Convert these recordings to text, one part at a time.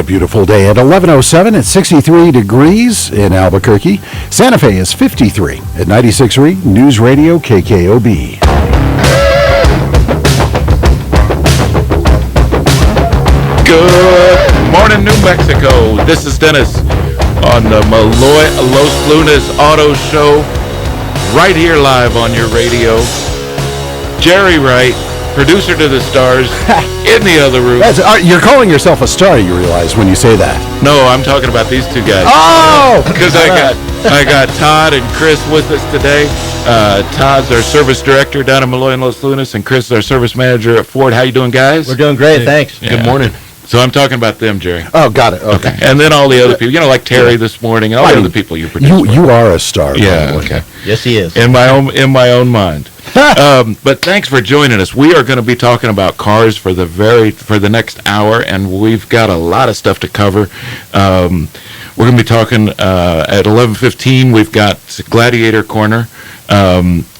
beautiful day at 11:07 at 63 degrees in Albuquerque. Santa Fe is 53 at 96.3 News Radio KKOB. Good morning, New Mexico. This is Dennis on the Melloy Auto Show, right here live on your radio. Jerry Wright, producer to the stars, in the other room. You're calling yourself a star, you realize, when you say that. No, I'm talking about these two guys. Oh! Because I got Todd and Chris with us today. Todd's our service director down in Melloy and Los Lunas, and Chris is our service manager at Ford. How you doing, guys? We're doing great, thanks. Yeah. Good morning. So I'm talking about them, Jerry. Oh, got it. Okay. And then all the other people, like Terry this morning, all the other people you produce. You are a star. Yeah. Okay. Yes, he is. In my own mind. But thanks for joining us. We are going to be talking about cars for the next hour, and we've got a lot of stuff to cover. We're going to be talking at 11:15. We've got Gladiator Corner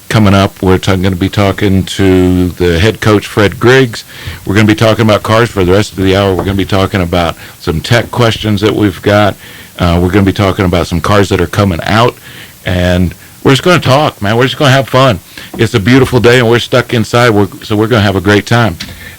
coming up. We're going to be talking to the head coach, Fred Griggs. We're going to be talking about cars for the rest of the hour. We're going to be talking about some tech questions that we've got. We're going to be talking about some cars that are coming out, and we're just going to talk, man. We're just going to have fun. It's a beautiful day, and we're stuck inside, so we're going to have a great time.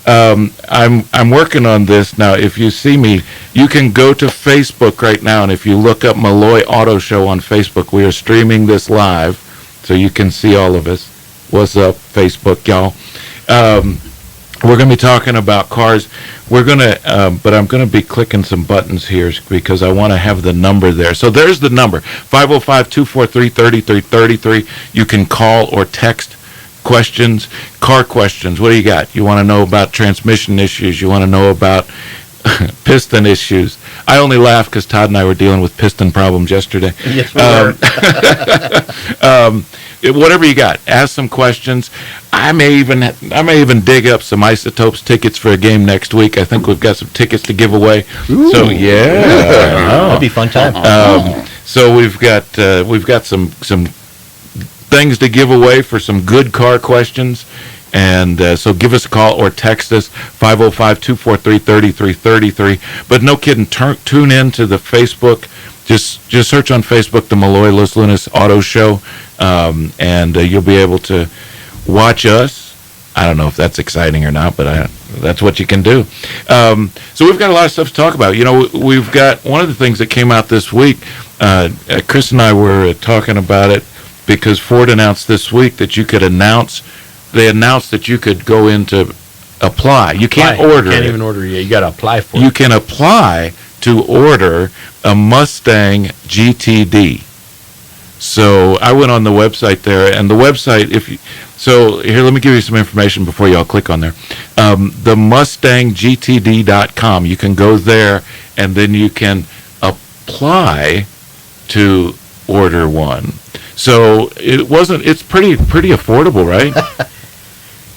I'm working on this now. If you see me, you can go to Facebook right now, and if you look up Melloy Auto Show on Facebook, we are streaming this live, so you can see all of us. What's up, Facebook, y'all? We're going to be talking about cars. But I'm going to be clicking some buttons here because I want to have the number there. So there's the number, 505-243-3333. You can call or text questions, car questions. What do you got? You want to know about transmission issues? You want to know about piston issues? I only laugh because Todd and I were dealing with piston problems yesterday. Yes, we were. Whatever you got, ask some questions. I may even dig up some Isotopes tickets for a game next week. I think we've got some tickets to give away. Ooh. So yeah, that'd be a fun time. So we've got some things to give away for some good car questions. And so give us a call or text us, 505-243-3333. But no kidding, tune in to the Facebook. Just search on Facebook, the Melloy Los Lunas Auto Show, and you'll be able to watch us. I don't know if that's exciting or not, but that's what you can do. So we've got a lot of stuff to talk about. We've got one of the things that came out this week. Chris and I were talking about it because Ford announced this week that you could announce. They announced that you could go in to apply. You can't order it. You can't even order it. You got to apply for it. You can apply to order a Mustang GTD. So I went on the website there, and the website, here, let me give you some information before y'all click on there. The MustangGTD.com. You can go there, and then you can apply to order one. So it's pretty affordable, right?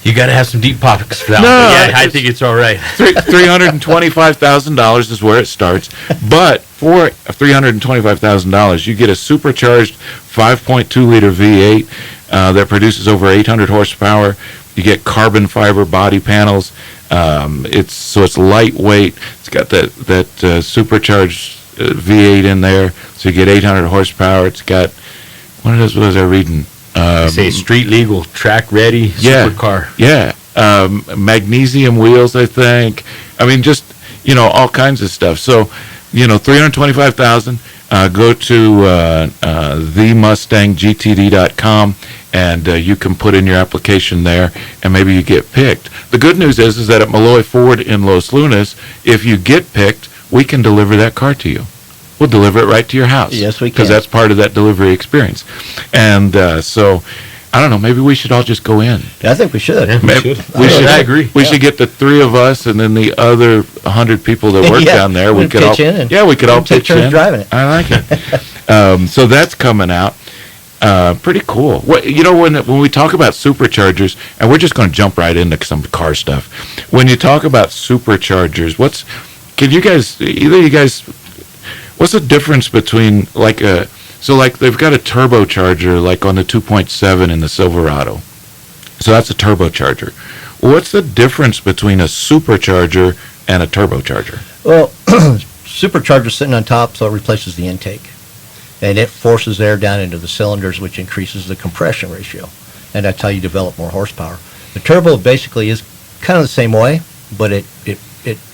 You got to have some deep pockets for that. No, yeah, I think it's all right. $325,000 is where it starts. But for $325,000, you get a supercharged 5.2-liter V8 that produces over 800 horsepower. You get carbon fiber body panels. It's lightweight. It's got that supercharged V8 in there, so you get 800 horsepower. It's got, what was I reading? Say street legal, track ready, supercar. Yeah. Magnesium wheels, I think. I mean, just, all kinds of stuff. So, $325,000. Go to themustanggtd.com, and you can put in your application there, and maybe you get picked. The good news is that at Melloy Ford in Los Lunas, if you get picked, we can deliver that car to you. We'll deliver it right to your house. Yes, we can. Because that's part of that delivery experience. And so, I don't know, maybe we should all just go in. I think we should. Yeah, we should. I agree. We should get the three of us, and then the other 100 people that work down there. We could all pitch in. Yeah, we could all pitch in. Driving it. I like it. So that's coming out. Pretty cool. When we talk about superchargers, and we're just going to jump right into some car stuff. When you talk about superchargers, what's the difference between they've got a turbocharger like on the 2.7 in the Silverado. So that's a turbocharger. What's the difference between a supercharger and a turbocharger? Well, supercharger's sitting on top, so it replaces the intake. And it forces air down into the cylinders, which increases the compression ratio. And that's how you develop more horsepower. The turbo basically is kind of the same way, but it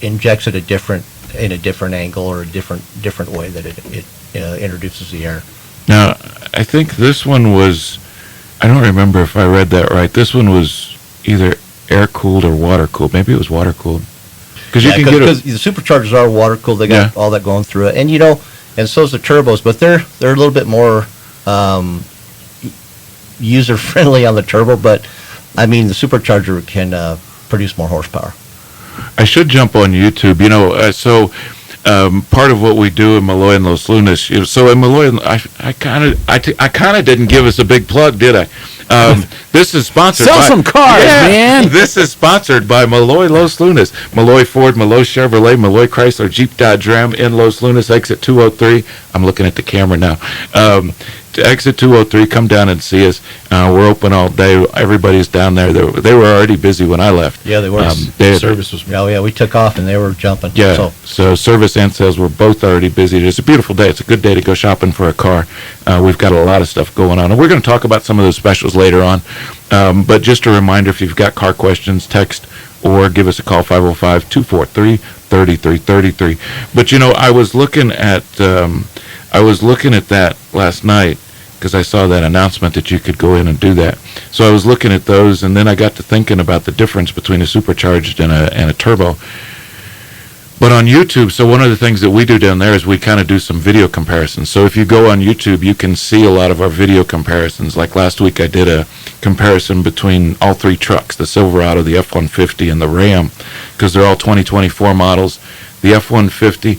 injects it in a different angle or a different way that it introduces the air. Now, I think this one was, I don't remember if I read that right. This one was either air-cooled or water-cooled. Maybe it was water-cooled. Because because the superchargers are water-cooled. They got all that going through it. And, and so is the turbos, but they're a little bit more user-friendly on the turbo, but, I mean, the supercharger can produce more horsepower. I should jump on YouTube. Part of what we do in Melloy and Los Lunas. So in Melloy, I kind of didn't give us a big plug, did I? This is sponsored. Sell some cars, man. This is sponsored by Melloy Los Lunas, Melloy Ford, Melloy Chevrolet, Melloy Chrysler, Jeep Dodge Ram in Los Lunas, exit 203. I'm looking at the camera now. To exit 203, come down and see us. We're open all day. Everybody's down there. They were already busy when I left. Yeah, they were. Service was. Oh yeah, we took off and they were jumping. Yeah. So service and sales were both already busy. It's a beautiful day. It's a good day to go shopping for a car. We've got a lot of stuff going on, and we're going to talk about some of those specials later on. But just a reminder, if you've got car questions, text or give us a call, 505-243-3333. But I was looking at that last night because I saw that announcement that you could go in and do that. So I was looking at those, and then I got to thinking about the difference between a supercharged and a turbo. But on YouTube, so one of the things that we do down there is we kind of do some video comparisons. So if you go on YouTube, you can see a lot of our video comparisons. Like last week, I did a comparison between all three trucks, the Silverado, the F-150, and the Ram, because they're all 2024 models. The F-150,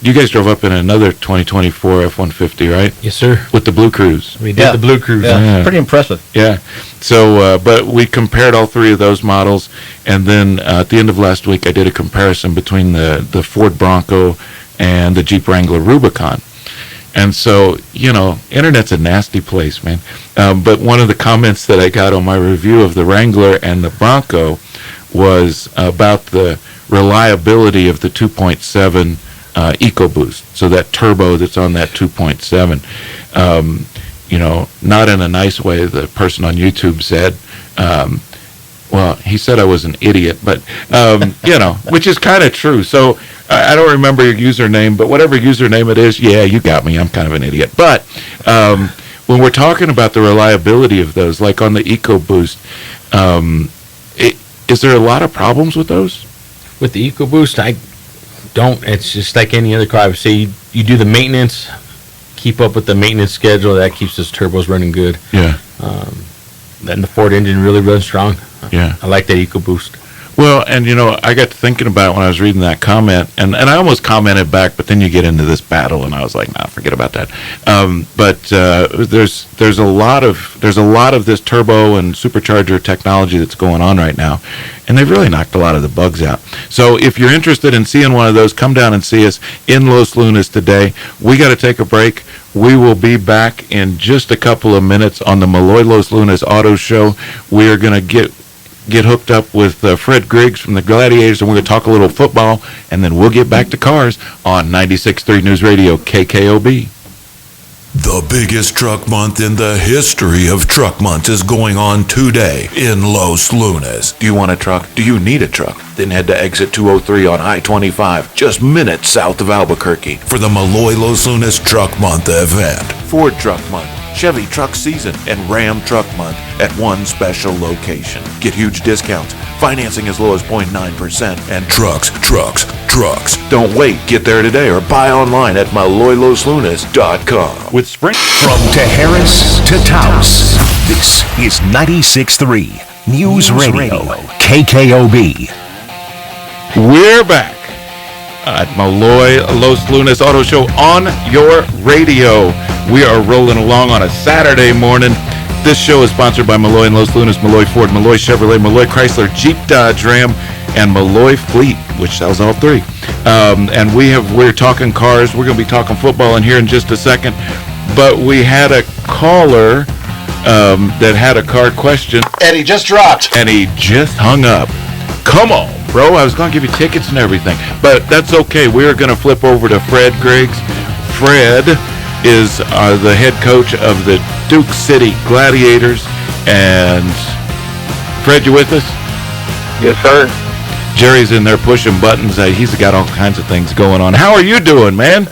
you guys drove up in another 2024 F-150, right? Yes, sir. With the Blue Cruise. We did the Blue Cruise. Yeah, pretty impressive. Yeah. So, but we compared all three of those models, and then at the end of last week, I did a comparison between the Ford Bronco and the Jeep Wrangler Rubicon. And so, internet's a nasty place, man. But one of the comments that I got on my review of the Wrangler and the Bronco was about the reliability of the 2.7 EcoBoost. So that turbo that's on that 2.7. Not in a nice way, the person on YouTube said. Well, he said I was an idiot, but, which is kind of true. So I don't remember your username, but whatever username it is, yeah, you got me. I'm kind of an idiot. But when we're talking about the reliability of those, like on the EcoBoost, is there a lot of problems with those? With the EcoBoost, I don't. It's just like any other car. I would say you do the maintenance, keep up with the maintenance schedule. That keeps those turbos running good. Yeah. Then the Ford engine really runs strong. Yeah. I like that EcoBoost. Well, and I got to thinking about it when I was reading that comment, and I almost commented back, but then you get into this battle, and I was like, nah, forget about that. But there's a lot of this turbo and supercharger technology that's going on right now, and they've really knocked a lot of the bugs out. So if you're interested in seeing one of those, come down and see us in Los Lunas today. We got to take a break. We will be back in just a couple of minutes on the Melloy Los Lunas Auto Show. We are going to get hooked up with Fred Griggs from the Gladiators, and we're going to talk a little football, and then we'll get back to cars on 96.3 News Radio, KKOB. The biggest truck month in the history of truck months is going on today in Los Lunas. Do you want a truck? Do you need a truck? Then head to exit 203 on I-25, just minutes south of Albuquerque, for the Melloy Los Lunas Truck Month event. Ford Truck Month, Chevy Truck Season, and Ram Truck Month at one special location. Get huge discounts, financing as low as 0.9%, and trucks. Don't wait, get there today or buy online at MelloyLosLunas.com. With Sprint. From Tejeras to Taos, this is 96.3 News Radio, KKOB. We're back at Melloy Los Lunas Auto Show on your radio. We are rolling along on a Saturday morning. This show is sponsored by Melloy and Los Lunas, Melloy Ford, Melloy Chevrolet, Melloy Chrysler, Jeep Dodge Ram, and Melloy Fleet, which sells all three. And we're talking cars. We're going to be talking football in here in just a second. But we had a caller that had a car question. And he just dropped. And he just hung up. Come on, bro. I was going to give you tickets and everything. But that's okay. We're going to flip over to Fred Griggs. Fred is the head coach of the Duke City Gladiators. And Fred, you with us? Yes, sir. Jerry's in there pushing buttons. He's got all kinds of things going on. How are you doing, man?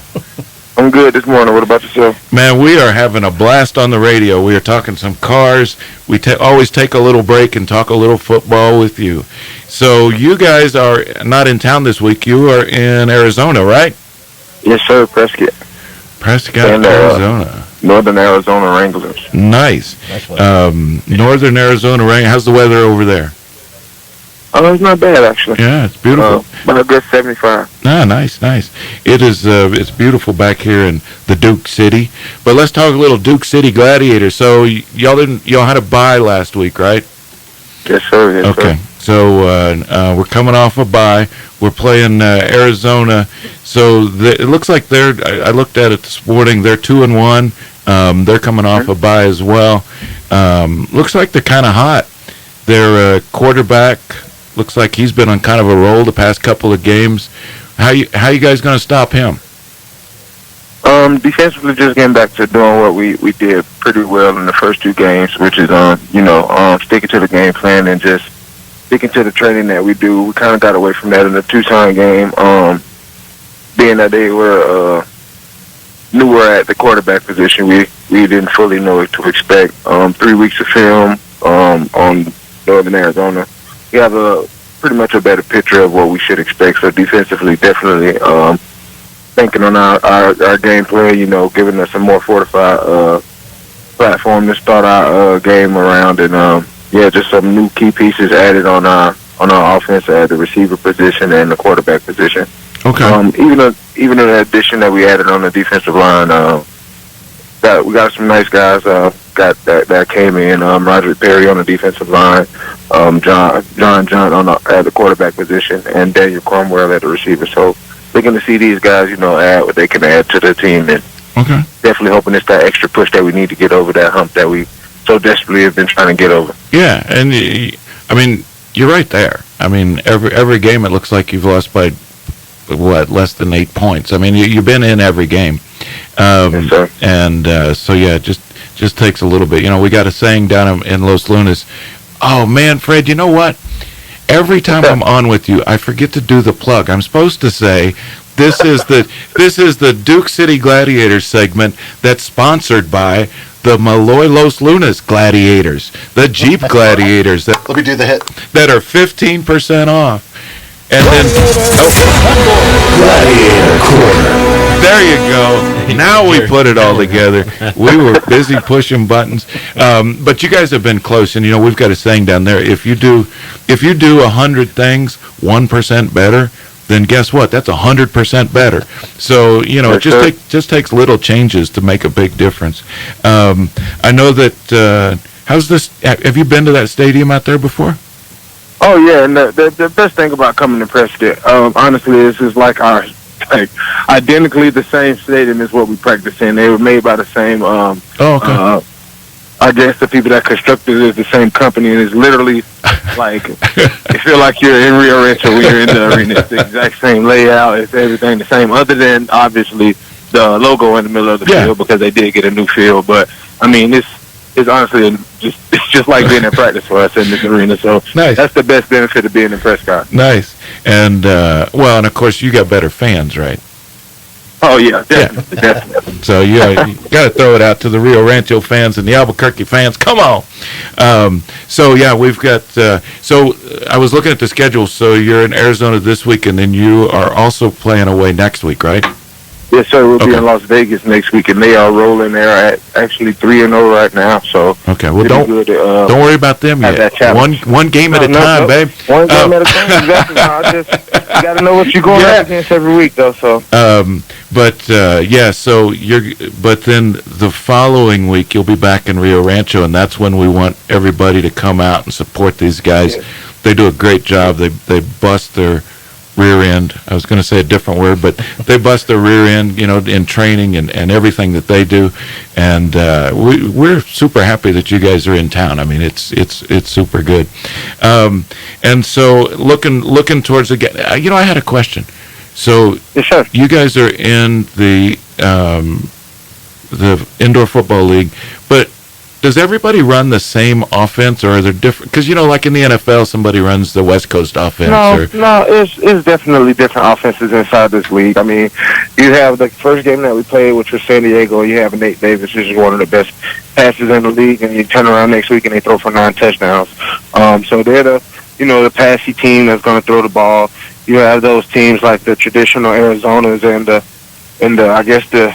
I'm good this morning. What about yourself? Man, we are having a blast on the radio. We are talking some cars. We always take a little break and talk a little football with you. So you guys are not in town this week. You are in Arizona, right? Yes, sir. Prescott. Prescott, Arizona. Northern Arizona Wranglers. Nice. Northern Arizona Wranglers. How's the weather over there? Oh, it's not bad, actually. Yeah, it's beautiful. But a good 75. Ah, nice. It is. It's beautiful back here in the Duke City. But let's talk a little Duke City Gladiators. So y'all had a bye last week, right? Yes, sir. Yes, okay. Sir. So we're coming off a bye. We're playing Arizona. So it looks like I looked at it this morning. They're 2-1. They're coming off a bye as well. Looks like they're kind of hot. Their quarterback looks like he's been on kind of a roll the past couple of games. How you guys going to stop him? Defensively, just getting back to doing what we did pretty well in the first two games, which is sticking to the game plan and just sticking to the training that we do. We kind of got away from that in the Tucson game, being that they were newer at the quarterback position. We didn't fully know what to expect. 3 weeks of film on Northern Arizona. We have pretty much a better picture of what we should expect. So defensively, definitely thinking on our game plan, giving us a more fortified platform to start our game around, and just some new key pieces added on our offense at the receiver position and the quarterback position. Okay. Even in addition that we added on the defensive line, we got some nice guys that came in. Roderick Perry on the defensive line, John at the quarterback position, and Daniel Cromwell at the receiver. So looking to see these guys, add what they can add to the team, and definitely hoping it's that extra push that we need to get over that hump that we so desperately have been trying to get over. Yeah, and I mean, you're right there. I mean, every game it looks like you've lost by less than 8 points. I mean, you've been in every game. Yes, sir. And so just takes a little bit. We got a saying down in Los Lunas. Oh man, Fred, you know what? Every time I'm on with you, I forget to do the plug. I'm supposed to say this is the Duke City Gladiators segment that's sponsored by the Melloy Los Lunas Gladiators, the Jeep Gladiators. Let me do the hit. That are 15% off. And then Gladiator Corner. there you go. Now we put it all together. We were busy pushing buttons, but you guys have been close. And we've got a saying down there: if you do 100 things 1% better, then guess what? That's 100% better. So it just takes little changes to make a big difference. I know that. How's this? Have you been to that stadium out there before? Oh yeah, and the best thing about coming to Prescott, honestly, is like identically the same stadium as what we practice in. They were made by the same. I guess the people that constructed it is the same company, and it's literally like you feel like you're in Rio Rancho when you're in the arena. It's the exact same layout. It's everything the same, other than obviously the logo in the middle of the field, because they did get a new field. But I mean, it's honestly it's just like being in practice for us in this arena. So nice. That's the best benefit of being in Prescott. Nice. And and of course you got better fans, right? Oh yeah, definitely. So you got to throw it out to the Rio Rancho fans and the Albuquerque fans. Come on. We've got. So I was looking at the schedule. So you're in Arizona this week, and then you are also playing away next week, right? Yes, sir. We'll be in Las Vegas next week, and they are rolling there at actually 3-0 right now. So well, don't worry about them yet. One game at a time, babe. One game at a time. Exactly. You got to know what you're going up against every week, though. So. But then the following week you'll be back in Rio Rancho, and that's when we want everybody to come out and support these guys. They do a great job. They bust their rear end. I was going to say a different word, but they bust their rear end, in training and everything that they do. And we're super happy that you guys are in town. I mean, it's super good. And so looking towards the game, I had a question. So Yes, sir. you guys are in the indoor football league, but does everybody run the same offense, or are there different? Because like in the NFL, somebody runs the West Coast offense. No, it's definitely different offenses inside this league. I mean, you have the first game that we played, which was San Diego. You have Nate Davis, who's one of the best passers in the league, and you turn around next week and they throw for 9 touchdowns. So they're the passy team that's going to throw the ball. You have those teams like the traditional Arizonas and I guess the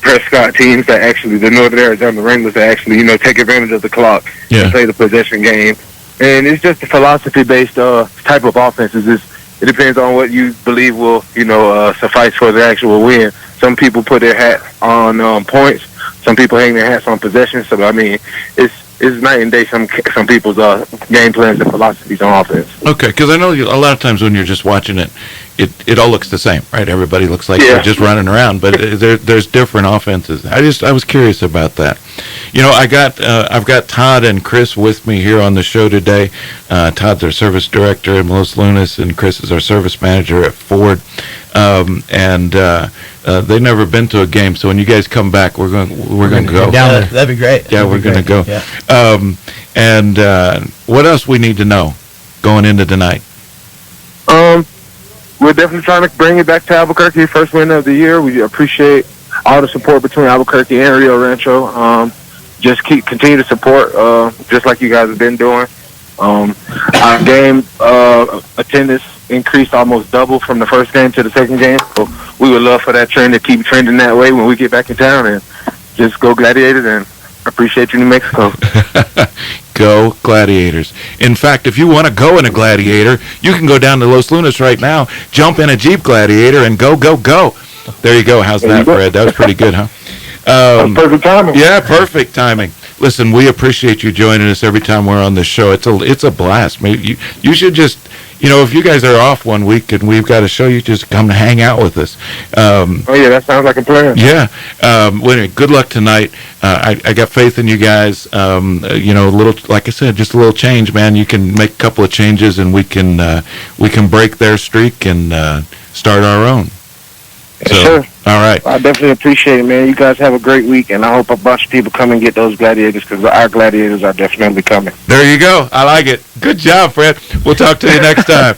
Prescott teams that actually, the Northern Arizona Wranglers that actually, take advantage of the clock and play the possession game. And it's just a philosophy-based type of offenses. It depends on what you believe will, suffice for the actual win. Some people put their hat on points. Some people hang their hats on possession. So, I mean, it's night and day some people's game plans and philosophies on offense. Okay, because I know a lot of times when you're just watching it all looks the same, right? Everybody looks like they're just running around, but there's different offenses. I was curious about that. I've got Todd and Chris with me here on the show today. Todd's our service director at Los Lunas, and Chris is our service manager at Ford. They've never been to a game, so when you guys come back, we're going to go. That'd be great. Yeah, we're going to go. Yeah. What else we need to know going into tonight? We're definitely trying to bring it back to Albuquerque, first win of the year. We appreciate all the support between Albuquerque and Rio Rancho. Just continue to support, just like you guys have been doing. Our game attendance increased almost double from the first game to the second game. So we would love for that trend to keep trending that way when we get back in town, and just go Gladiators, and appreciate you, New Mexico. Go Gladiators. In fact, if you want to go in a Gladiator, you can go down to Los Lunas right now, jump in a Jeep Gladiator, and go. There you go. How's that, Fred? That was pretty good, huh? Perfect timing. Yeah, perfect timing. Listen, we appreciate you joining us every time we're on this show. It's a blast. Maybe you should just, if you guys are off one week and we've got a show, you just come hang out with us. That sounds like a plan. Yeah. Well, anyway, good luck tonight. I got faith in you guys. A little, like I said, just a little change, man. You can make a couple of changes, and we can break their streak and start our own. So, sure. All right. I definitely appreciate it, man. You guys have a great week, and I hope a bunch of people come and get those Gladiators, because our Gladiators are definitely coming. There you go. I like it. Good job, Fred. We'll talk to you next time.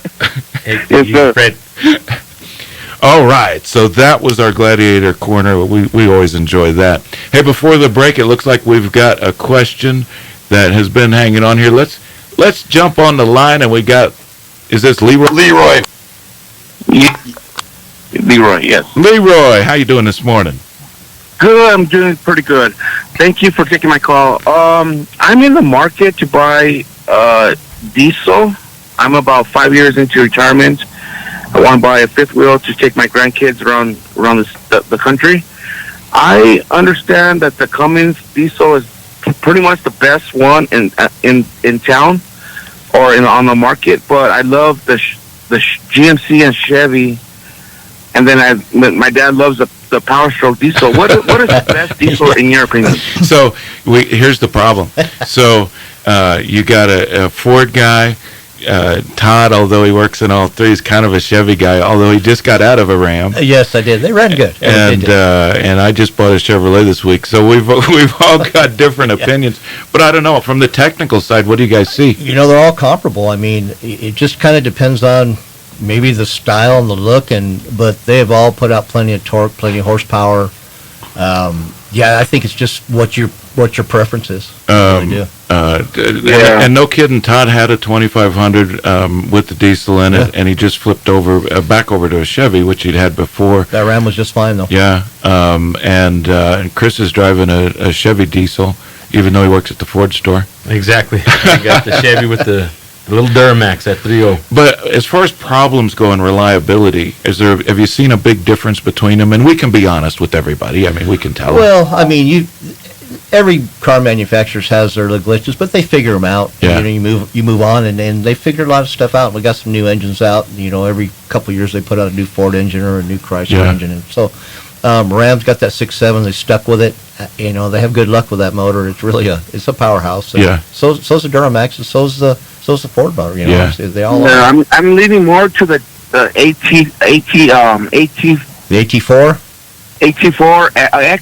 Yes, sir. Fred. All right. So that was our Gladiator Corner. We always enjoy that. Hey, before the break, it looks like we've got a question that has been hanging on here. Let's jump on the line, and is this Leroy? Leroy. Leroy, yes. Leroy, how you doing this morning? Good, I'm doing pretty good. Thank you for taking my call. I'm in the market to buy diesel. I'm about 5 years into retirement. I want to buy a fifth wheel to take my grandkids around the country. I understand that the Cummins diesel is pretty much the best one in town or on the market, but I love the GMC and Chevy. And then my dad loves the Power Stroke diesel. What is the best diesel in your opinion? So here's the problem. So you got a Ford guy, Todd, although he works in all three, is kind of a Chevy guy, although he just got out of a Ram. Yes, I did. They ran good. And I just bought a Chevrolet this week. So we've all got different opinions. But I don't know. From the technical side, what do you guys see? They're all comparable. I mean, it just kind of depends on maybe the style and the look, but they have all put out plenty of torque, plenty of horsepower. I think it's just what your preference is. Really and no kidding, Todd had a 2500 with the diesel in it, and he just flipped back over to a Chevy, which he'd had before. That Ram was just fine, though. Yeah, and Chris is driving a Chevy diesel, even though he works at the Ford store. Exactly. I got the Chevy with the little Duramax at 3.0. But as far as problems go and reliability, have you seen a big difference between them? And we can be honest with everybody. I mean, we can tell. Well, I mean, every car manufacturer has their little glitches, but they figure them out. Yeah. And, you move on, and they figure a lot of stuff out. We got some new engines out. Every couple of years they put out a new Ford engine or a new Chrysler engine, and so Ram's got that 6.7. They stuck with it. They have good luck with that motor. It's really it's a powerhouse. And so's the Duramax, and so's the Ford motor. They all. Yeah, I'm leaning more to the the AT4. AT4X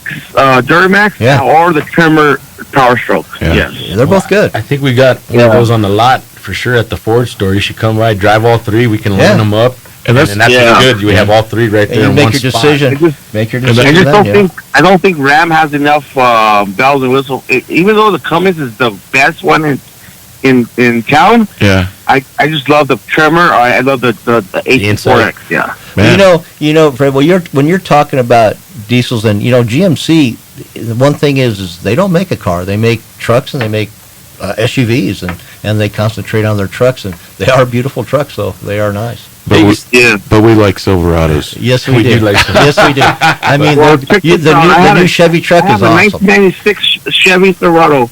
Duramax or the Tremor Power Stroke. Yes. Yeah, they're both good. I think we got one of those on the lot for sure at the Ford store. You should come by, drive all three. We can line them up. And that's good. You have all three right there in one spot. Make your decision. I don't think Ram has enough bells and whistles. Even though the Cummins is the best one in town. Yeah. I just love the Tremor. I love the AT4X. Yeah. Man. Fred, when you're talking about diesels and GMC, the one thing is they don't make a car. They make trucks and they make SUVs and they concentrate on their trucks, and they are beautiful trucks, so they are nice. But we like Silverados. Yes, we do. Yes, we do. I mean, the new Chevy truck is awesome. I have a 1996 Chevy Silverado,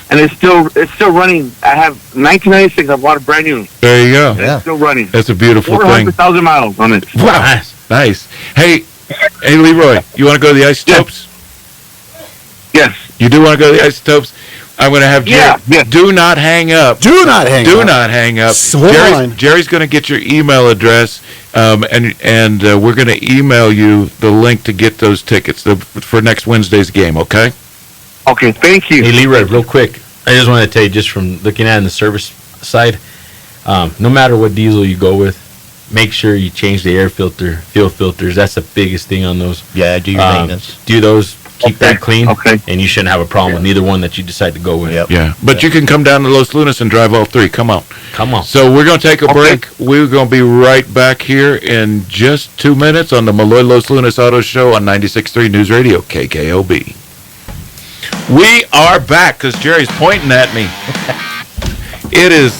and it's still running. I have 1996. I bought a brand new. There you go. It's still running. That's a beautiful thing. 400,000 miles on it. Wow, nice. Hey, Leroy, you want to go to the Isotopes? Yes. You do want to go to the Isotopes? I'm going to have Jerry. Yeah. Do not hang up. Do not hang up. Jerry's going to get your email address, and we're going to email you the link to get those tickets for next Wednesday's game, okay? Okay, thank you. Hey, Leroy, real quick. I just wanted to tell you, just from looking at it on the service side, no matter what diesel you go with, make sure you change the air filter, fuel filters. That's the biggest thing on those. Yeah, do your maintenance. Do those. Keep that clean, and you shouldn't have a problem with neither one that you decide to go with. Yep. Yeah, but you can come down to Los Lunas and drive all three. Come on. So we're going to take a break. We're going to be right back here in just 2 minutes on the Melloy Los Lunas Auto Show on 96.3 News Radio, KKOB. We are back because Jerry's pointing at me. It is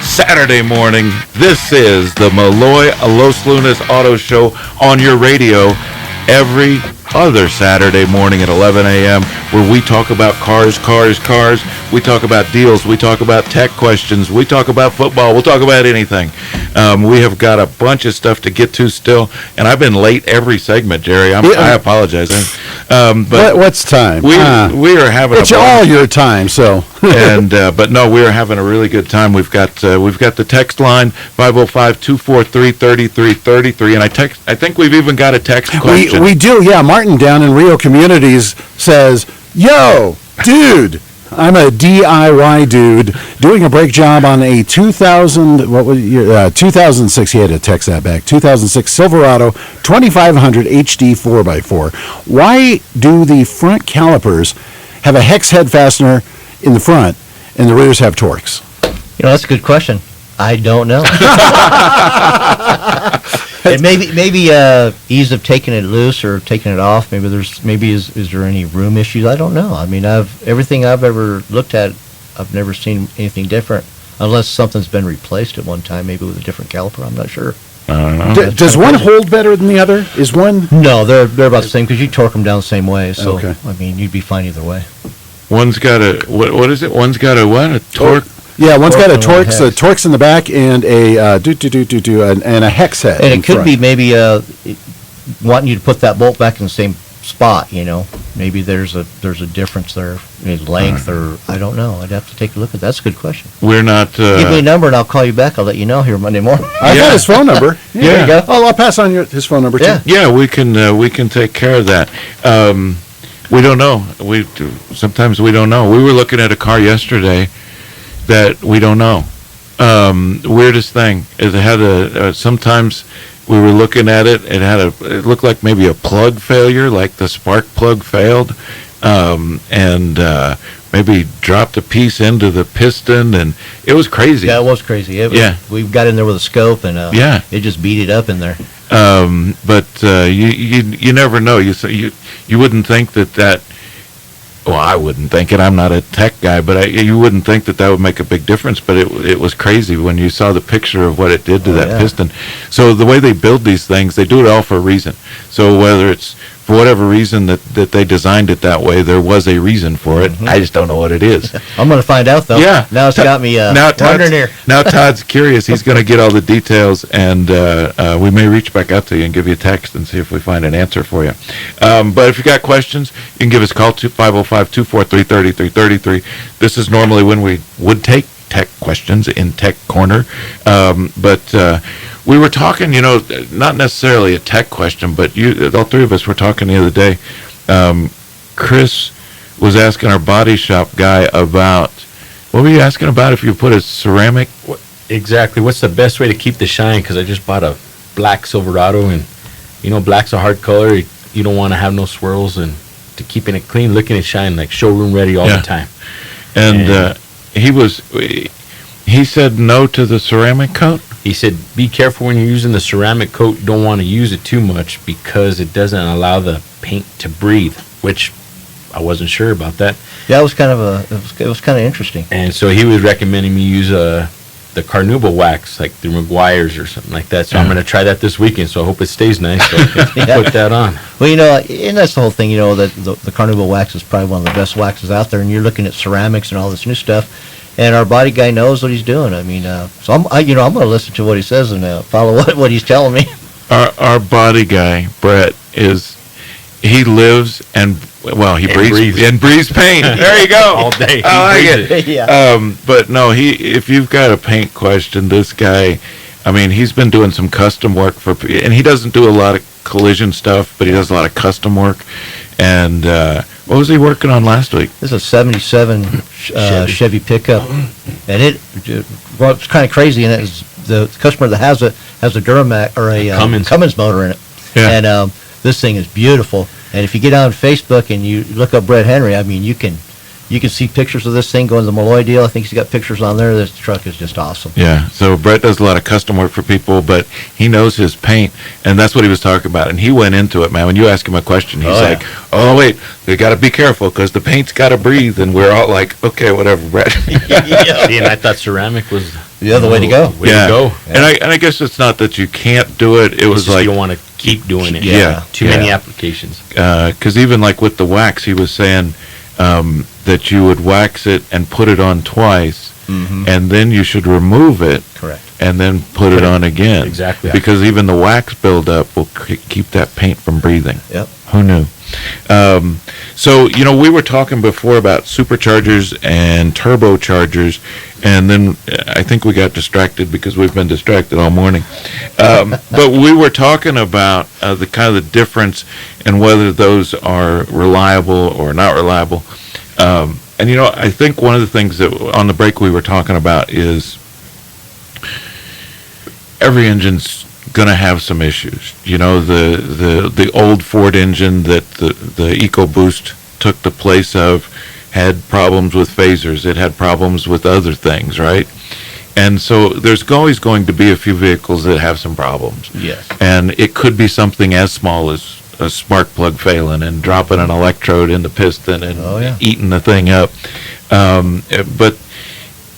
Saturday morning. This is the Melloy Los Lunas Auto Show on your radio every other Saturday morning at 11 a.m. where we talk about cars. We talk about deals. We talk about tech questions. We talk about football. We'll talk about anything. We have got a bunch of stuff to get to still, and I've been late every segment, Jerry. I apologize. But what's time? We are having it's all your time, so. But no, we are having a really good time. We've got the text line 505-243-3333, and I think we've even got a text question. We do, yeah. Martin down in Rio Communities says, "Yo, dude, I'm a DIY dude doing a brake job on a 2006. He had to text that back. 2006 Silverado 2500 HD 4x4. Why do the front calipers have a hex head fastener in the front and the rears have Torx?" That's a good question. I don't know. And maybe ease of taking it loose or taking it off. Maybe is there any room issues? I don't know. I mean, everything I've ever looked at, I've never seen anything different, unless something's been replaced at one time, maybe with a different caliper. I'm not sure. Does one hold better than the other? Is one? No, they're about the same because you torque them down the same way. So I mean, you'd be fine either way. One's got a what is it? One's got a what? A torque. Yeah, one's got a Torx in the back and a and a hex head. And it could be maybe wanting you to put that bolt back in the same spot. Maybe there's a difference there in length, or I don't know. I'd have to take a look at that. That's a good question. We're not. Give me a number and I'll call you back. I'll let you know here Monday morning. I got his phone number. There you go. Oh, I'll pass on his phone number too. Yeah, we can take care of that. We don't know. Sometimes we don't know. We were looking at a car yesterday that we don't know. Weirdest thing is it had sometimes we were looking at it, it looked like maybe a plug failure, like the spark plug failed, and maybe dropped a piece into the piston, and it was crazy. Yeah, it was crazy. We got in there with a scope, and it just beat it up in there. But you never know. You wouldn't think that. Well, I wouldn't think it. I'm not a tech guy, but you wouldn't think that would make a big difference. But it was crazy when you saw the picture of what it did to that piston. So the way they build these things, they do it all for a reason. So whether it's for whatever reason that they designed it that way, there was a reason for it. I just don't know what it is. I'm going to find out, though. Yeah. Now it's got me wondering here. Now Todd's curious. He's going to get all the details, and we may reach back out to you and give you a text and see if we find an answer for you. But if you got questions, you can give us a call to 505-243-3333. This is normally when we would take tech questions in Tech Corner. But we were talking, not necessarily a tech question, but all three of us were talking the other day. Chris was asking our body shop guy about, what were you asking about if you put a ceramic? Exactly. What's the best way to keep the shine? Because I just bought a black Silverado, and black's a hard color. You don't want to have no swirls, and to keeping it clean, looking at shine, like showroom ready all the time. And he said no to the ceramic coat. He said, be careful when you're using the ceramic coat. You don't want to use it too much because it doesn't allow the paint to breathe, which I wasn't sure about that. Yeah, it was kind of interesting. And so he was recommending me use the carnauba wax, like the McGuire's or something like that. So I'm going to try that this weekend. So I hope it stays nice. So I can put that on. Well, and that's the whole thing. That the carnauba wax is probably one of the best waxes out there. And you're looking at ceramics and all this new stuff. And our body guy knows what he's doing. I mean, so I'm going to listen to what he says and follow what he's telling me. Our body guy, Brett, he lives he breathes paint. There you go. All day. I like it. Yeah. But no, if you've got a paint question, this guy, I mean, he's been doing some custom work and he doesn't do a lot of collision stuff, but he does a lot of custom work. And what was he working on last week? This is a 77 Chevy pickup, and it's kind of crazy. And the customer that has it has a Duramax or a Cummins motor in it, and this thing is beautiful. And if you get on Facebook and you look up Brett Henry, I mean, you can see pictures of this thing going to the Melloy deal. I think he's got pictures on there. This truck is just awesome. Yeah, so Brett does a lot of custom work for people, but he knows his paint, and that's what he was talking about. And he went into it, man. When you ask him a question, he's like, oh, wait, they got to be careful because the paint's got to breathe. And we're all like, okay, whatever, Brett. See, and I thought ceramic was the other way to go. Yeah. And I guess it's not that you can't do it. It was like you don't want to keep doing it. Yeah. Too many applications. Because even like with the wax, he was saying that you would wax it and put it on twice, and then you should remove it. Correct. And then put it on again. Exactly. Because even the wax buildup will keep that paint from breathing. Yep. Who knew? So, we were talking before about superchargers and turbochargers, and then I think we got distracted because we've been distracted all morning. But we were talking about the kind of the difference in whether those are reliable or not reliable. And, I think one of the things that on the break we were talking about is every engine's going to have some issues. The old Ford engine that the EcoBoost took the place of had problems with phasers. It had problems with other things, right? And so there's always going to be a few vehicles that have some problems. Yes. And it could be something as small as a spark plug failing and dropping an electrode in the piston and eating the thing up. But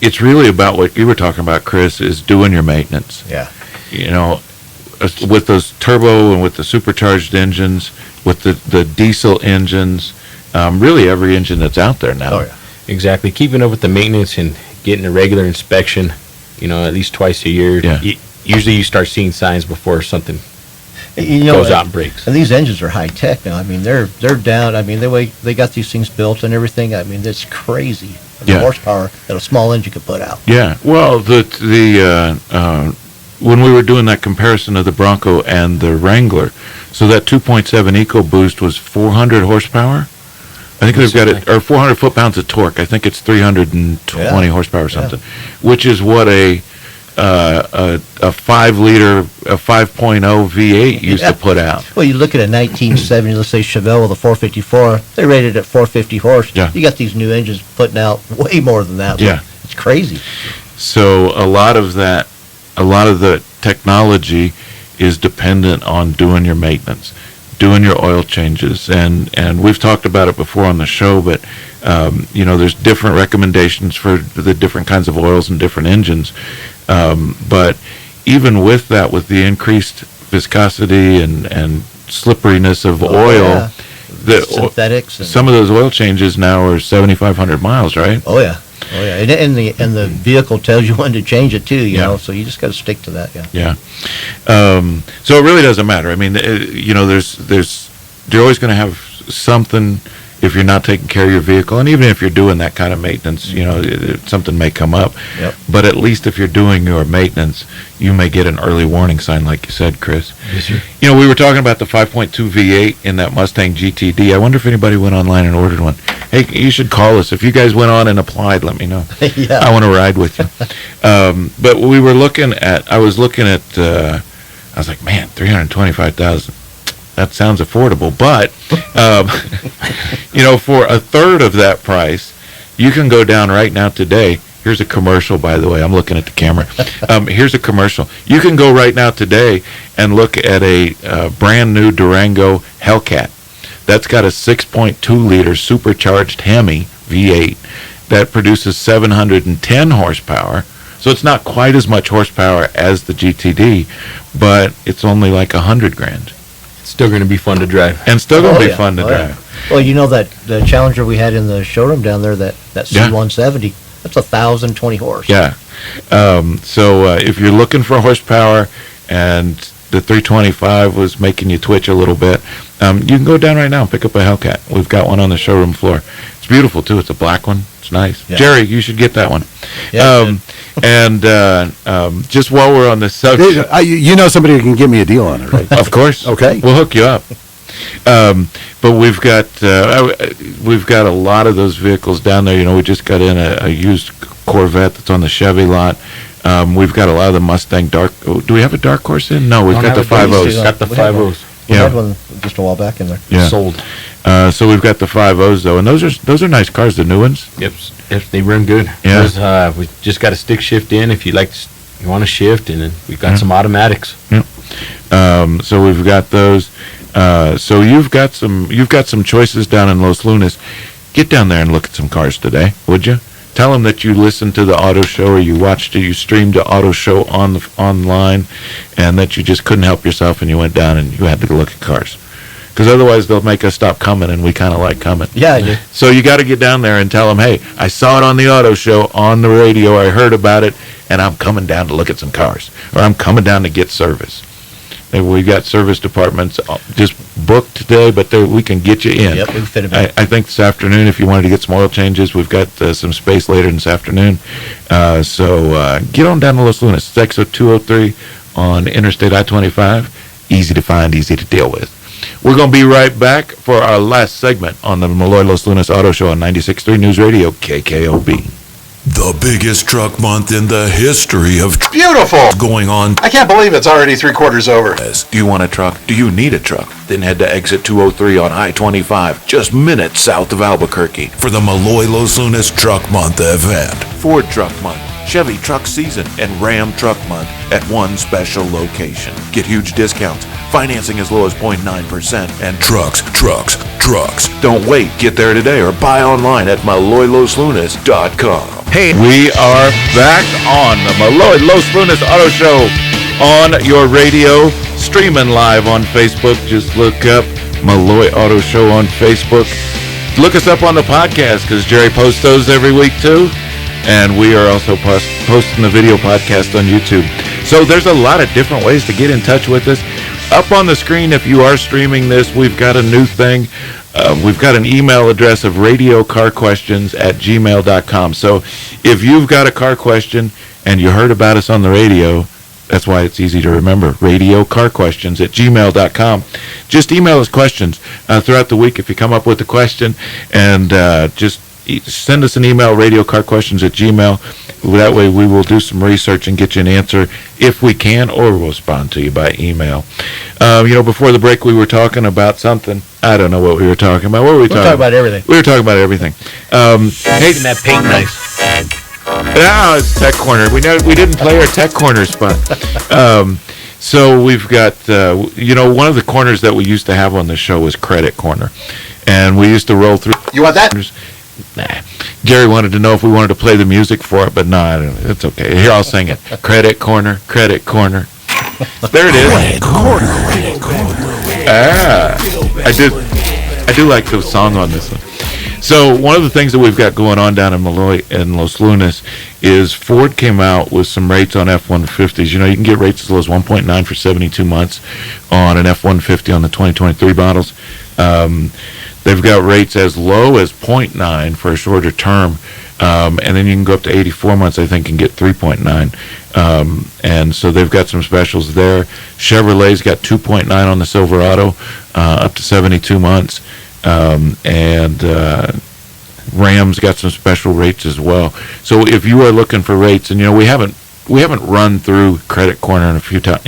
it's really about what you were talking about, Chris, is doing your maintenance. Yeah. With those turbo and with the supercharged engines, with the diesel engines, really every engine that's out there now. Oh, yeah. Exactly. Keeping up with the maintenance and getting a regular inspection, at least twice a year. Yeah. Usually you start seeing signs before something goes out and breaks. And these engines are high tech now. I mean, they're down. I mean, they got these things built and everything. I mean, that's crazy. The horsepower that a small engine could put out. Yeah. Well, when we were doing that comparison of the Bronco and the Wrangler, so that 2.7 EcoBoost was 400 horsepower. I think they've got it, or 400 foot-pounds of torque. I think it's 320 horsepower or something, which is what a 5-liter, a 5.0 V8 used to put out. Well, you look at a 1970, let's say Chevelle with a 454, they rated at 450 horse. Yeah. You got these new engines putting out way more than that. Yeah. It's crazy. So a lot of the technology is dependent on doing your maintenance, doing your oil changes, and we've talked about it before on the show, but there's different recommendations for the different kinds of oils and different engines, but even with that, with the increased viscosity and slipperiness of oil. Yeah. The Synthetics. And, some of those oil changes now are 7,500 miles, right? oh yeah. And the vehicle tells you when to change it too. You Yeah. know, so you just got to stick to that. Yeah. Yeah. So it really doesn't matter. I mean, you're always going to have something if you're not taking care of your vehicle, and even if you're doing that kind of maintenance, something may come up. Yep. But at least if you're doing your maintenance, you may get an early warning sign, like you said, Chris. Yes, sir. We were talking about the 5.2 V8 in that Mustang GTD. I wonder if anybody went online and ordered one. Hey, you should call us. If you guys went on and applied, let me know. Yeah. I want to ride with you. But I was looking at, I was like, man, $325,000. That sounds affordable. But, for a third of that price, you can go down right now today. Here's a commercial, by the way. I'm looking at the camera. Here's a commercial. You can go right now today and look at a brand new Durango Hellcat. That's got a 6.2-liter supercharged Hemi V8 that produces 710 horsepower. So it's not quite as much horsepower as the GTD, but it's only like $100,000. It's still going to be fun to drive. And still going to be yeah. fun to Oh, drive. yeah. Well, that the Challenger we had in the showroom down there, that C170, that's 1,020 horse. Yeah. So if you're looking for horsepower and the 325 was making you twitch a little bit, you can go down right now and pick up a Hellcat. We've got one on the showroom floor. It's beautiful, too. It's a black one. It's nice. Yeah. Jerry, you should get that one. Yeah, And just while we're on the subject... Somebody who can give me a deal on it, right? Of course. Okay. We'll hook you up. But we've got a lot of those vehicles down there. We just got in a used Corvette that's on the Chevy lot. We've got a lot of the Mustang Dark. Do we have a Dark Horse in? No, we've got the 5.0s. Got the We had 5.0s. We Yeah. had one just a while back in there. Yeah. Sold. So we've got the 5.0s though, and those are nice cars, the new ones. Yep, they run good. Yeah. We just got a stick shift in if you want to shift, and then we've got some automatics. So we've got those. So you've got some choices down in Los Lunas. Get down there and look at some cars today, would you? Tell them that you listened to the auto show, or you streamed the auto show online, and that you just couldn't help yourself and you went down and you had to go look at cars. Because otherwise they'll make us stop coming, and we kind of like coming. Yeah, I do. So you got to get down there and tell them, hey, I saw it on the auto show, on the radio, I heard about it, and I'm coming down to look at some cars, or I'm coming down to get service. We got service departments just booked today, but we can get you in. Yep, we can fit them in. I think this afternoon, if you wanted to get some oil changes, we've got some space later this afternoon. So get on down to Los Lunas. It's exit 203 on Interstate I-25. Easy to find, easy to deal with. We're going to be right back for our last segment on the Melloy Los Lunas Auto Show on 96.3 News Radio, KKOB. The biggest truck month in the history of Beautiful. going on. I can't believe it's already 3/4 over. Do you want a truck? Do you need a truck? Then head to exit 203 on I-25, just minutes south of Albuquerque, for the Melloy Los Lunas Truck Month event. Ford Truck Month, Chevy Truck Season, and Ram Truck Month at one special location. Get huge discounts, financing as low as 0.9%, and trucks. Don't wait. Get there today or buy online at MelloyLosLunas.com. Hey, we are back on the Melloy Los Lunas Auto Show on your radio, streaming live on Facebook. Just look up Melloy Auto Show on Facebook. Look us up on the podcast, because Jerry posts those every week too. And we are also posting the video podcast on YouTube. So there's a lot of different ways to get in touch with us. Up on the screen, if you are streaming this, we've got a new thing. We've got an email address of radiocarquestions@gmail.com. So if you've got a car question and you heard about us on the radio, that's why it's easy to remember, radiocarquestions@gmail.com. Just email us questions throughout the week if you come up with a question, and just send us an email, radiocarquestions@gmail. That way we will do some research and get you an answer if we can, or we'll respond to you by email. Before the break we were talking about something. I don't know what we were talking about. What were we talking about? About everything. We were talking about everything. Hey, That paint nice. now it's Tech Corner. We didn't play our Tech Corner spot. So we've got, one of the corners that we used to have on the show was Credit Corner. And we used to roll through. You want that? Nah. Gary wanted to know if we wanted to play the music for it, but no, I don't, it's okay. Here, I'll sing it. Credit Corner, Credit Corner. There it is. Credit Corner. I do like the song on this one. So one of the things that we've got going on down in Melloy and Los Lunas is Ford came out with some rates on F-150s. You know, you can get rates as low as 1.9 for 72 months on an F-150 on the 2023 models. They've got rates as low as 0.9 for a shorter term. And then you can go up to 84 months, I think, and get 3.9. And so they've got some specials there. Chevrolet's got 2.9 on the Silverado, up to 72 months. And Ram's got some special rates as well. So if you are looking for rates, and you know we haven't run through Credit Corner in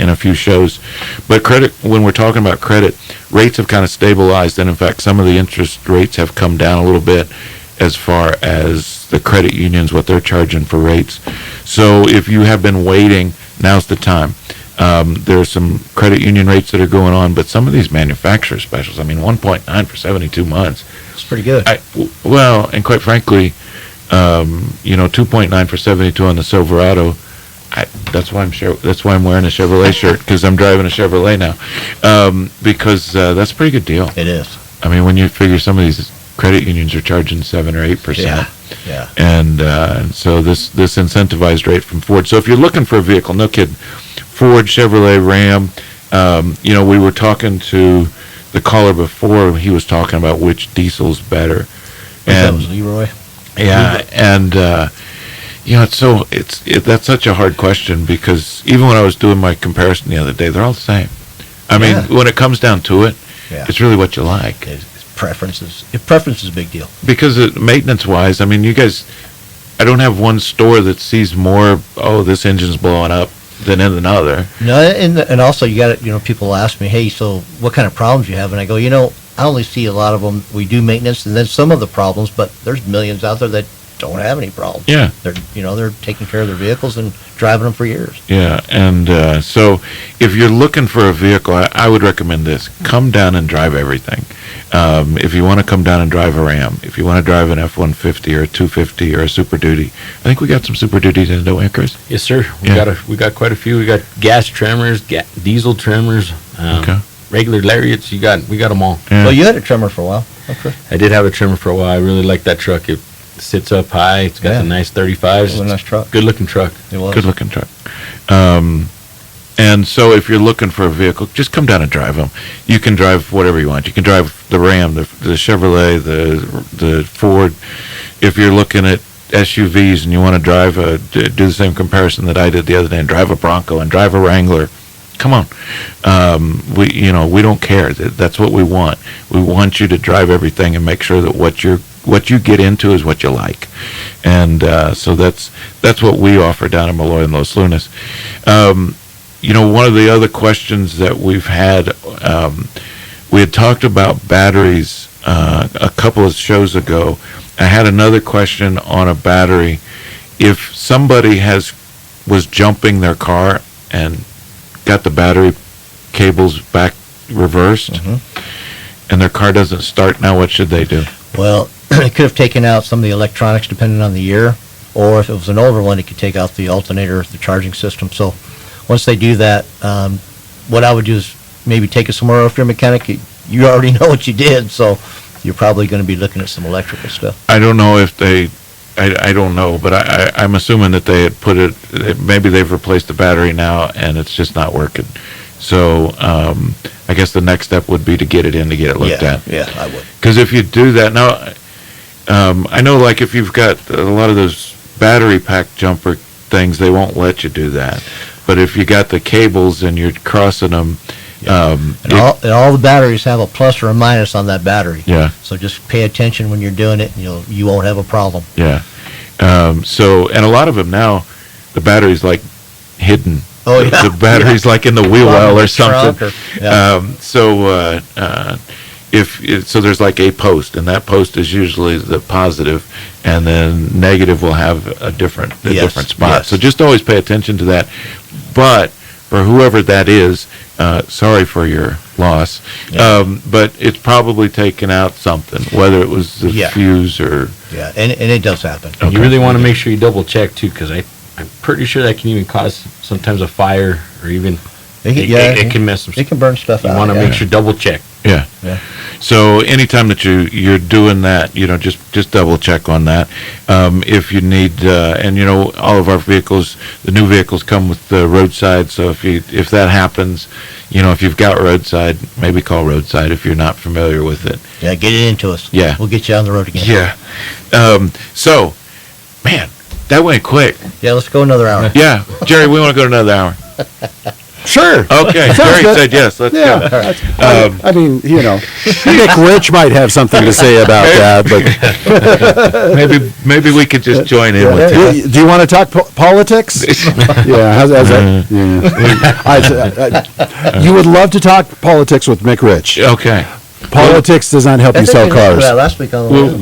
a few shows, but credit, when we're talking about credit, rates have kind of stabilized, and in fact some of the interest rates have come down a little bit as far as the credit unions, what they're charging for rates. So if you have been waiting, now's the time. There's some credit union rates that are going on, but some of these manufacturer specials, I mean, 1.9 for 72 months. It's pretty good. Well, and quite frankly, 2.9 for 72 on the Silverado. That's why I'm wearing a Chevrolet shirt, because I'm driving a Chevrolet now. Because that's a pretty good deal. It is. I mean, when you figure some of these credit unions are charging 7 or 8%. Yeah. And so this incentivized rate from Ford. So if you're looking for a vehicle, no kidding, Ford, Chevrolet, Ram. We were talking to the caller before. He was talking about which diesel's better. That was Leroy. Yeah, and that's such a hard question, because even when I was doing my comparison the other day, they're all the same. I mean, when it comes down to it, it's really what you like. Preference is a big deal. Because maintenance-wise, I mean, you guys, I don't have one store that sees more, this engine's blowing up, than in another. No, and also you got people ask me, hey, so what kind of problems you have? And I go, I only see a lot of them. We do maintenance, and then some of the problems, but there's millions out there that don't have any problems. Yeah. They're taking care of their vehicles and driving them for years. Yeah, and so if you're looking for a vehicle, I would recommend this. Come down and drive everything. If you want to come down and drive a Ram, if you want to drive an F-150 or a 250 or a Super Duty, I think we got some Super Duties in, don't we, Chris? Yes, sir. We got quite a few. We got gas tremors, diesel tremors, regular lariats. We got them all. Yeah. Well, you had a tremor for a while. Okay. I did have a tremor for a while. I really like that truck. It sits up high. It's got the nice 35s. It was a nice truck. Good looking truck. It was. Good looking truck. And so if you're looking for a vehicle, just come down and drive them. You can drive whatever you want. You can drive the Ram, the Chevrolet, the Ford. If you're looking at SUVs and you want to do the same comparison that I did the other day and drive a Bronco and drive a Wrangler, come on. We don't care. That's what we want. We want you to drive everything and make sure that what you get into is what you like. And so that's what we offer down in Melloy and Los Lunas. One of the other questions that we've had, we had talked about batteries a couple of shows ago. I had another question on a battery. If somebody was jumping their car and got the battery cables back reversed, and their car doesn't start now, what should they do? Well, it could have taken out some of the electronics depending on the year, or if it was an older one, it could take out the alternator, the charging system. So once they do that, what I would do is maybe take it somewhere off your mechanic. You already know what you did, so you're probably going to be looking at some electrical stuff. I don't know if I don't know, but I'm assuming that they had put it, maybe they've replaced the battery now and it's just not working. So I guess the next step would be to get it looked at. Yeah, I would. Because if you do that, now, I know like if you've got a lot of those battery pack jumper things, they won't let you do that. But if you got the cables and you're crossing them, and all the batteries have a plus or a minus on that battery. Yeah. So just pay attention when you're doing it, and you won't have a problem. Yeah. And a lot of them now, the battery's like hidden. Oh, yeah. The battery's like in the wheel well or something. So there's like a post, and that post is usually the positive, and then negative will have a different spot. Yes. So just always pay attention to that. But for whoever that is, sorry for your loss. Yeah. But it's probably taken out something, whether it was the fuse or... Yeah, and it does happen. Okay. You really want to make sure you double check, too, because I'm pretty sure that can even cause sometimes a fire or even It can mess some. It can burn stuff You out. want to yeah. make sure double check. Yeah. Yeah. So anytime that you're doing that, just double check on that. If you need, and all of our vehicles, the new vehicles come with the roadside. So if that happens, if you've got roadside, maybe call roadside if you're not familiar with it. Yeah, get it into us. Yeah. We'll get you on the road again. Yeah. So, man, that went quick. Yeah, let's go another hour. Yeah, Jerry, we want to go to another hour. Sure. Okay, Sounds Jerry good. said yes. Let's Yeah. go. I mean, Nick Rich might have something to say about that, but Maybe we could just join in with him. do you want to talk politics? Yeah, how's that? Yeah. You would love to talk politics with Mick Rich. Okay. Politics does not help you sell cars. Yeah, last week on the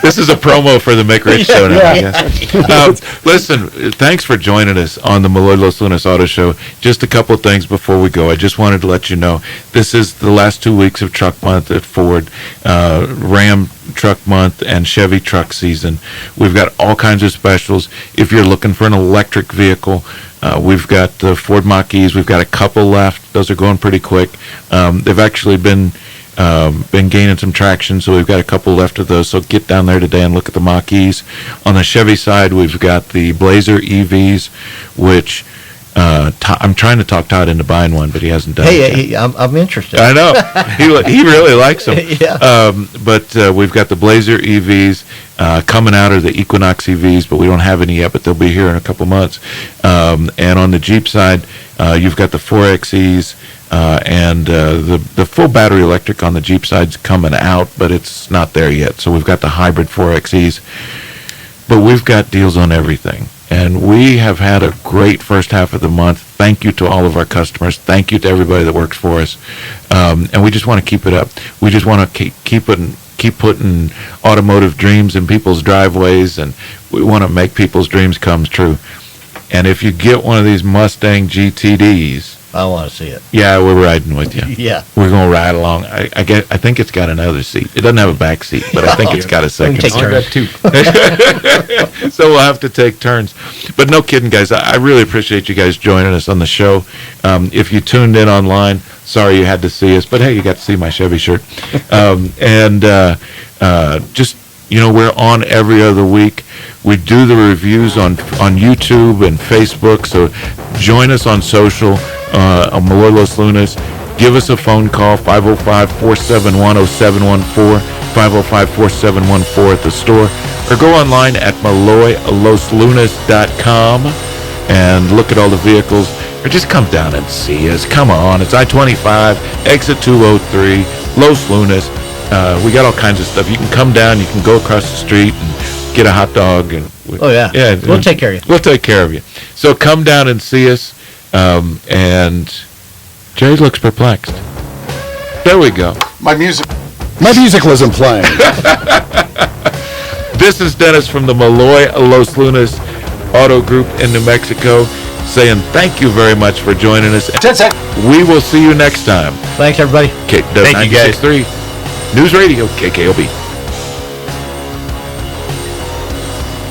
This is a promo for the Mick Rich Show now, I guess. Listen, thanks for joining us on the Melloy Los Lunas Auto Show. Just a couple of things before we go. I just wanted to let you know this is the last 2 weeks of truck month at Ford, Ram truck month, and Chevy truck season. We've got all kinds of specials. If you're looking for an electric vehicle, we've got the Ford Mach-E's. We've got a couple left. Those are going pretty quick. They've actually been gaining some traction, so we've got a couple left of those. So get down there today and look at the Mach-E's. On the Chevy side, we've got the Blazer EVs, which I'm trying to talk Todd into buying one, but he hasn't done it yet. Hey, I'm interested. I know. He really likes them. Yeah. But we've got the Blazer EVs coming out, or the Equinox EVs, but we don't have any yet, but they'll be here in a couple months. And on the Jeep side, you've got the 4XEs, and the full battery electric on the Jeep side's coming out, but it's not there yet. So we've got the hybrid 4XEs. But we've got deals on everything. And we have had a great first half of the month. Thank you to all of our customers. Thank you to everybody that works for us. And we just want to keep it up. We just want to keep putting automotive dreams in people's driveways, and we want to make people's dreams come true. And if you get one of these Mustang GTDs, I want to see it. yeah, we're riding with you. Yeah. We're going to ride along. I think it's got another seat. It doesn't have a back seat, but I think it's got a second take seat. turns. Two. So we'll have to take turns. But no kidding, guys. I really appreciate you guys joining us on the show. If you tuned in online, sorry you had to see us, but hey, you got to see my Chevy shirt. Just, we're on every other week. We do the reviews on YouTube and Facebook, so join us on social, on Melloy Los Lunas. Give us a phone call, 505-471-0714, 505-4714 at the store, or go online at melloyloslunas.com and look at all the vehicles, or just come down and see us. Come on, it's I-25, exit 203, Los Lunas. We got all kinds of stuff. You can come down, you can go across the street and get a hot dog. And Yeah, we'll take care of you. We'll take care of you. So come down and see us. And Jerry looks perplexed. There we go. My music wasn't playing. This is Dennis from the Melloy Los Lunas Auto Group in New Mexico, saying thank you very much for joining us. We will see you next time. Thanks, everybody. Thank you, guys. 96.3 News Radio, KKOB.